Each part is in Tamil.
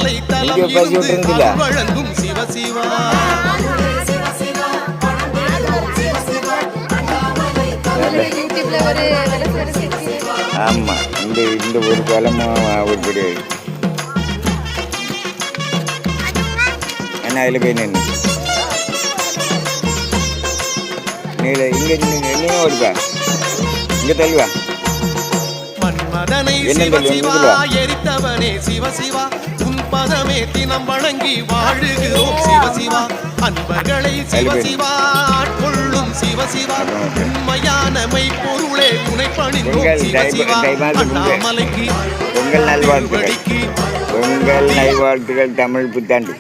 அண்ணாமலை தலம் இருந்து வழங்கும் சிவசிவா. ஆமா, இந்த ஒரு காலமும் உருப்படி என்ன அதில் போய் நின்று நீல இங்கே என்ன ஓடுப்பா, இங்கே தள்ளுவா. மன்மதனை சிவசிவா எரித்தவனே சிவசிவா, உன் பதமே தினம் வணங்கி வாழுகிறோம் சிவசிவா. அன்பர்களை சிவசிவா ஆட்கொள்ளும் சிவசிவா, உண்மையான மெய்ப்பொருளே துணை பணிந்தோம் சிவசிவா. அண்ணாமலைக்கு பொங்கல் நல்வாழ்த்துக்கள், பொங்கல் நல்வாழ்த்துக்கள். தமிழ் புத்தாண்டு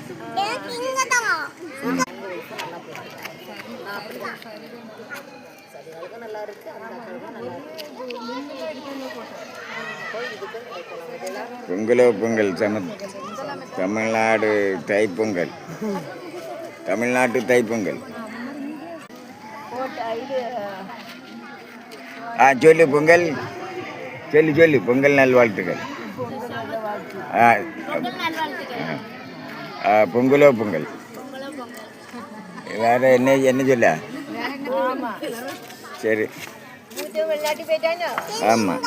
பொங்கலோ பொங்கல். தமிழ்நாடு தைப்பொங்கல், தமிழ்நாட்டு தைப்பொங்கல். சொல்லு பொங்கல், சொல்லு பொங்கல் நல்வாழ்த்துக்கள். பொங்கலோ பொங்கல். வேற என்ன சொல்ல? சரி, ஆமாம்.